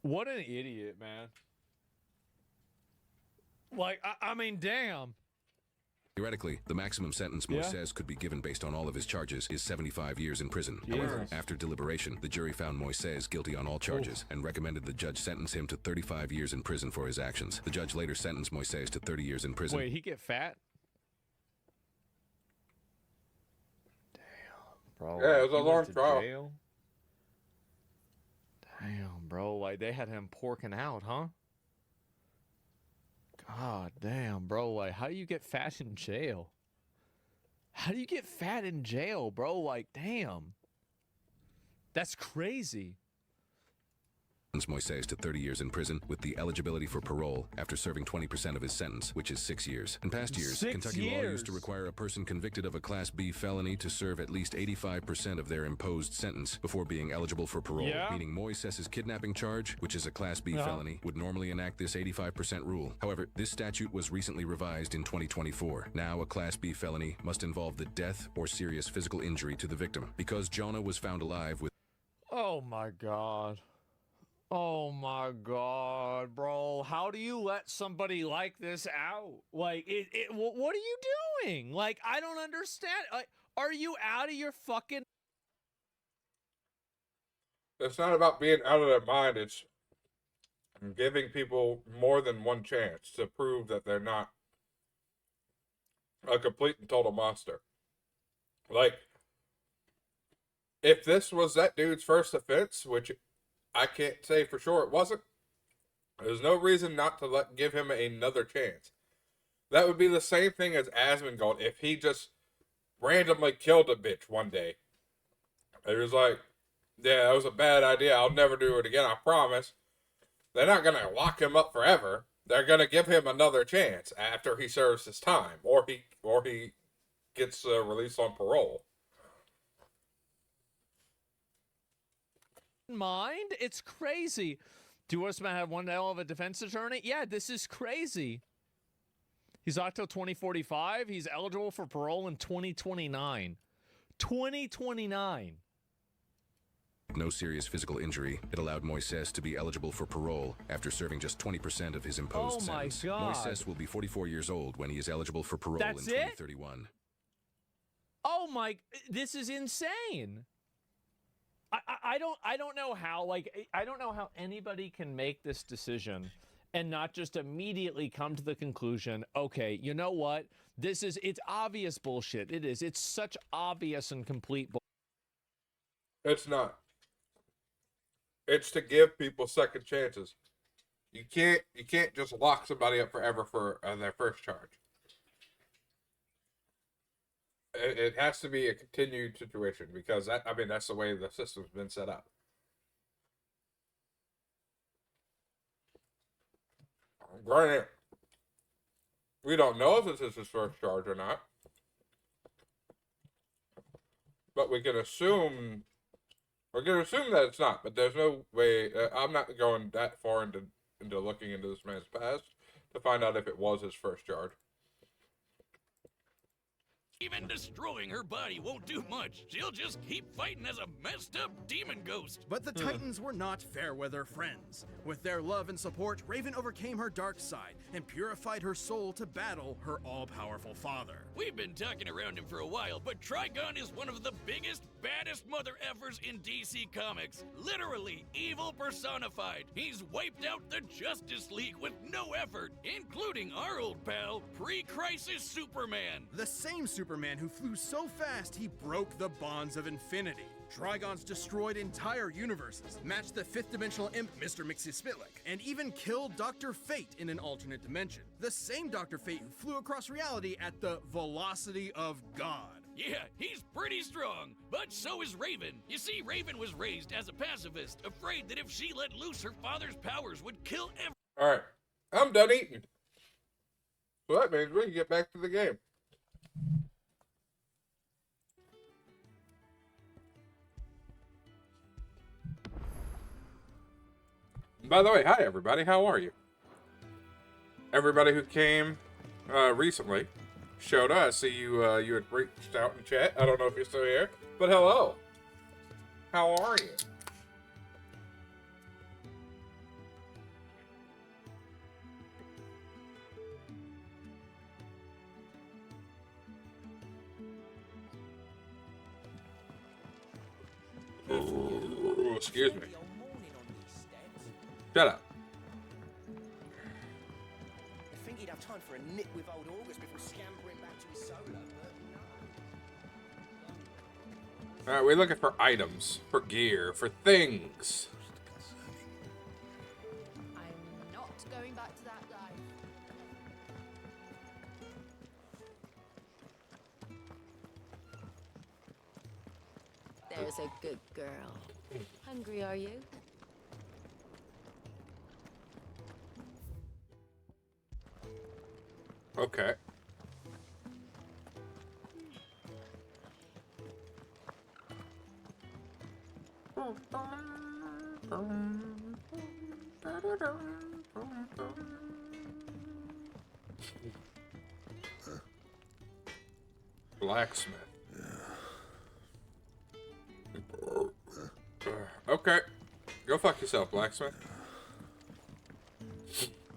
What an idiot, man. Like, I mean, damn. Theoretically, the maximum sentence Moises could be given based on all of his charges is 75 years in prison. Yes. However, after deliberation, the jury found Moises guilty on all charges and recommended the judge sentence him to 35 years in prison for his actions. The judge later sentenced Moises to 30 years in prison. Wait, he get fat? Damn, bro. Yeah, it was a He went long to trial. jail? Damn, bro. Like, they had him porking out, huh? God damn, bro. Like, how do you get fat in jail? How do you get fat in jail, bro? Like, damn. That's crazy. Moises to 30 years in prison with the eligibility for parole after serving 20% of his sentence, which is 6 years. In past years, 6 Kentucky law used to years. require a person convicted of a Class B felony to serve at least 85% of their imposed sentence before being eligible for parole, Yeah. meaning Moises' kidnapping charge, which is a Class B Yeah. felony, would normally enact this 85% rule. However, this statute was recently revised in 2024. Now, a Class B felony must involve the death or serious physical injury to the victim. Because Jonah was found alive with Oh my god. Oh my god, bro. How do you let somebody like this out? Like, what are you doing? Like, I don't understand. Like, are you out of your fucking... It's not about being out of their mind. It's giving people more than one chance to prove that they're not a complete and total monster. Like, if this was that dude's first offense, which I can't say for sure it wasn't, there's no reason not to give him another chance. That would be the same thing as Asmongold if he just randomly killed a bitch one day. It was like, yeah, that was a bad idea. I'll never do it again, I promise. They're not going to lock him up forever. They're going to give him another chance after he serves his time, or he gets released on parole. mind? It's crazy. Do Usman have one hell of a defense attorney? Yeah, this is crazy. He's out till 2045. He's eligible for parole in 2029. 2029. no serious physical injury, it allowed Moises to be eligible for parole after serving just 20% of his imposed sentence. God. Moises will be 44 years old when he is eligible for parole That's in it? 2031. Oh my, this is insane. I don't know how, like, I don't know how anybody can make this decision and not just immediately come to the conclusion, okay, you know what? It's obvious bullshit. It is. It's such obvious and complete bullshit. It's not. It's to give people second chances. You can't just lock somebody up forever for their first charge. It has to be a continued situation because that's the way the system's been set up. Granted, we don't know if this is his first charge or not, but we can assume. We're gonna assume that it's not, but there's no way. I'm not going that far into looking into this man's past to find out if it was his first charge. Even destroying her body won't do much. She'll just keep fighting as a messed up demon ghost. But the Titans were not fair-weather friends. With their love and support, Raven overcame her dark side and purified her soul to battle her all-powerful father. We've been talking around him for a while, but Trigon is one of the biggest, baddest mother effers in DC Comics. Literally, evil personified. He's wiped out the Justice League with no effort, including our old pal, pre-Crisis Superman. The same Superman who flew so fast he broke the bonds of infinity. Trigon's destroyed entire universes, matched the fifth-dimensional imp Mr. Mxyzptlk, and even killed Dr. Fate in an alternate dimension. The same Dr. Fate who flew across reality at the velocity of God. Yeah, he's pretty strong, but so is Raven. You see, Raven was raised as a pacifist, afraid that if she let loose her father's powers would kill everyone. Alright, I'm done eating. So that means we can get back to the game. By the way, hi everybody, how are you? Everybody who came recently, Shota, I see you you had reached out in chat. I don't know if you're still here, but hello. How are you? excuse me. Shut up. I think he'd have time for a nip with old August before scampering back to his solo, but no. Alright, we're looking for items, for gear, for things. I'm not going back to that life. There's a good girl. Hungry, are you? Okay. Blacksmith. Okay. Go fuck yourself, blacksmith.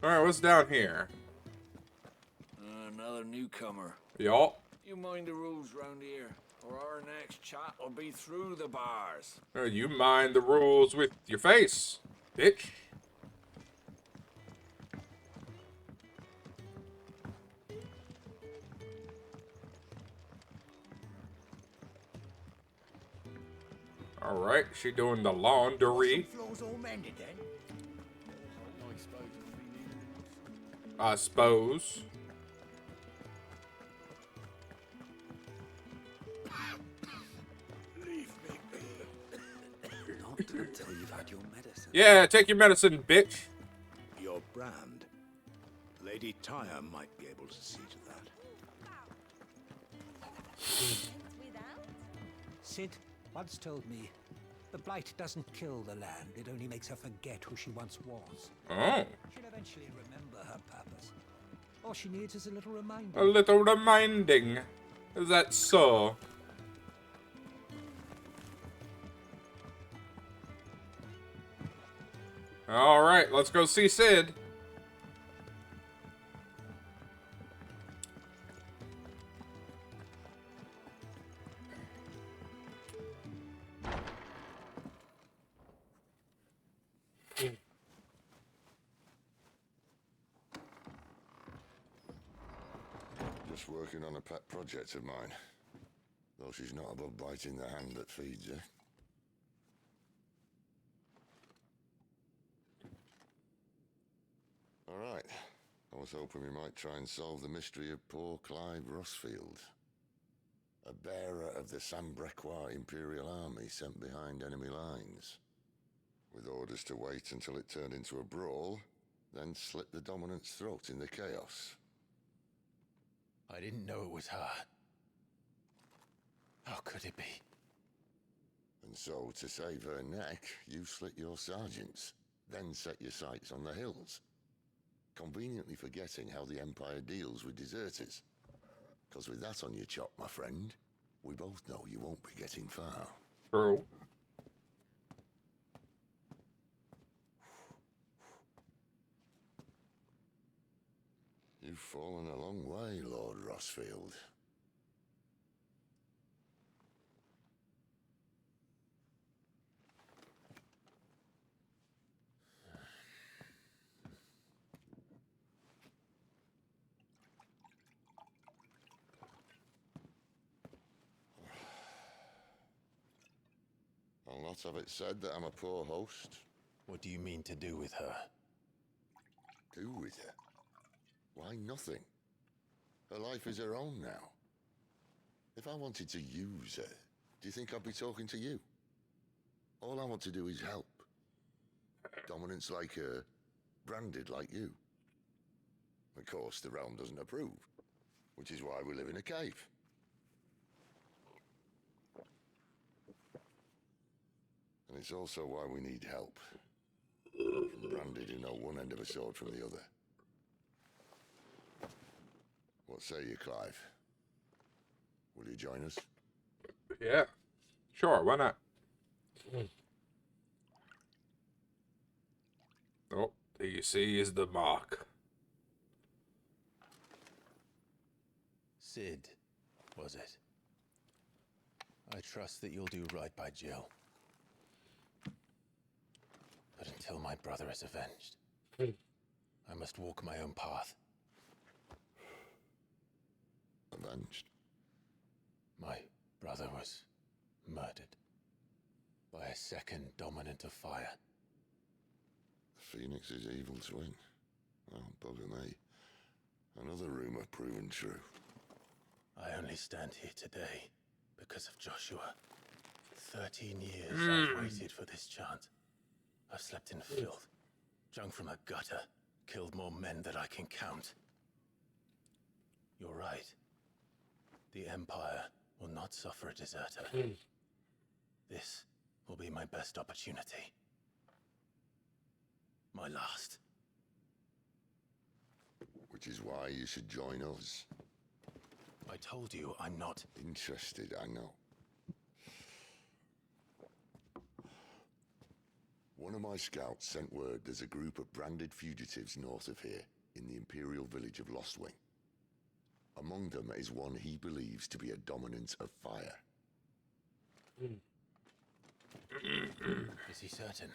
Alright, what's down here? Another newcomer. Y'all? You mind the rules round here, or our next chat will be through the bars. You mind the rules with your face, bitch. Alright, she doing the laundry. Floors all mended then? I suppose. Leave me be. Not until you've had your medicine. Yeah, take your medicine, bitch. Your brand. Lady Tyre might be able to see to that. Sid once told me, the blight doesn't kill the land, it only makes her forget who she once was. Oh, She'll eventually remember her purpose. All she needs is a little reminder. a little reminding. Is that so? Alright, let's go see Sid. Just working on a pet project of mine. Though she's not above biting the hand that feeds her. Alright. I was hoping we might try and solve the mystery of poor Clive Rossfield. A bearer of the Sambrequois Imperial Army sent behind enemy lines. With orders to wait until it turned into a brawl, then slit the dominant's throat in the chaos. I didn't know it was her. How could it be? And so, to save her neck, you slit your sergeants, then set your sights on the hills. Conveniently forgetting how the Empire deals with deserters. Because with that on your chop, my friend, we both know you won't be getting far. True. You've fallen a long way, Lord Rossfield. I'll not have it said that I'm a poor host. What do you mean to do with her? Do with her? Why, nothing. Her life is her own now. If I wanted to use her, do you think I'd be talking to you? All I want to do is help. Dominants like her, branded like you. Of course, the realm doesn't approve, which is why we live in a cave. And it's also why we need help. From branded who know one end of a sword from the other. What say you, Clive? Will you join us? Yeah. Sure, why not? Oh, there you see is the mark. Sid, was it? I trust that you'll do right by Jill. until my brother is avenged. I must walk my own path. Avenged? My brother was murdered by a second dominant of fire. Phoenix's evil twin. Oh, bugger me. Another rumor proven true. I only stand here today because of Joshua. 13 years I've waited for this chance. I've slept in filth, drunk from a gutter, killed more men than I can count. You're right. The Empire will not suffer a deserter. This will be my best opportunity. My last. Which is why you should join us. I told you I'm not interested, I know. One of my scouts sent word there's a group of branded fugitives north of here, in the Imperial village of Lostwing. Among them is one he believes to be a dominant of fire. Is he certain?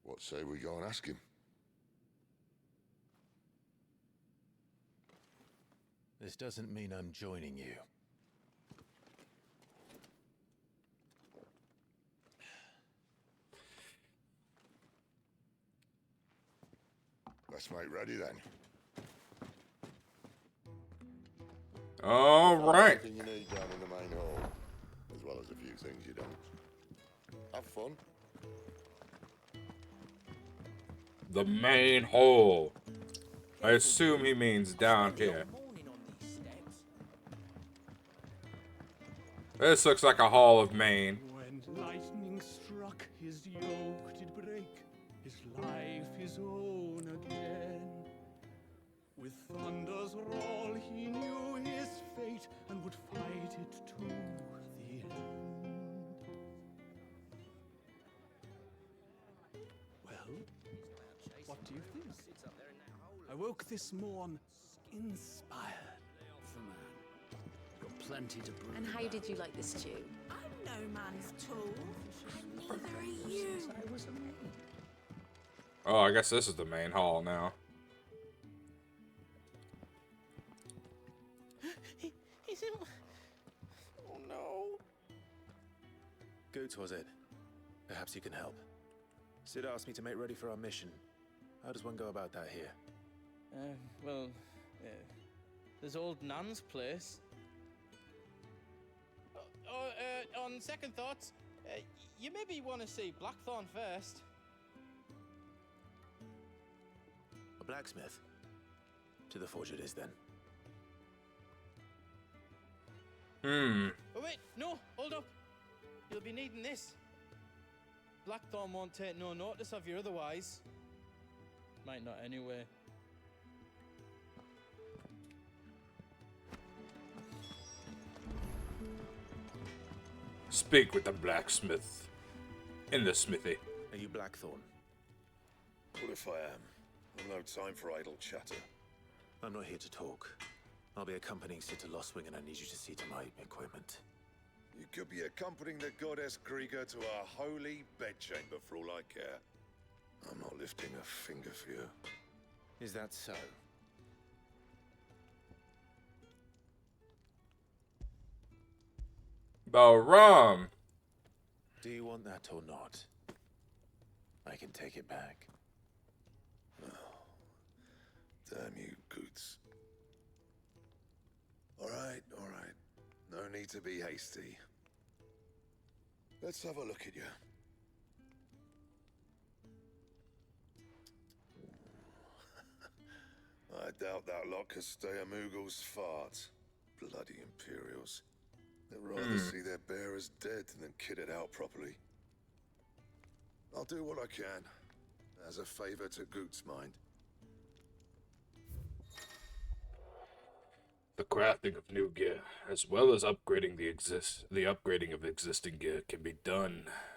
What say we go and ask him? This doesn't mean I'm joining you. Let's make ready then. All right. Everything you need down in the main hall, as well as a few things you don't. Have fun. The main hole. I assume he means down here. This looks like a hall of Maine. When lightning struck, his yoke did break, his life his own again. With thunder's roll, he knew his fate and would fight it to the end. Well, what do you think? I woke this morn inspired. For man, got plenty to brew. And how did you like the stew? I'm no man's tool, and neither are you. Oh, I guess this is the main hall now. Is it? Oh no. Goots was it? Perhaps you can help. Sid asked me to make ready for our mission. How does one go about that here? Well, there's old Nan's place. On second thoughts, you maybe want to see Blackthorn first. A blacksmith? To the forge it is then. Oh wait, no, hold up. You'll be needing this. Blackthorn won't take no notice of you otherwise. Might not anyway. Speak with the blacksmith in the smithy. Are you Blackthorn? What if I am? I've no time for idle chatter. I'm not here to talk. I'll be accompanying Sid to Lostwing, and I need you to see to my equipment. You could be accompanying the goddess Krieger to our holy bedchamber for all I care. I'm not lifting a finger for you. Is that so? Baram. Do you want that or not? I can take it back. Damn you, Goots. All right. No need to be hasty. Let's have a look at you. I doubt that lot could stay a Moogle's fart. Bloody Imperials. They'd rather see their bearers dead than kitted out properly. I'll do what I can, as a favor to Goot's mind. The crafting of new gear, as well as upgrading the upgrading of existing gear, can be done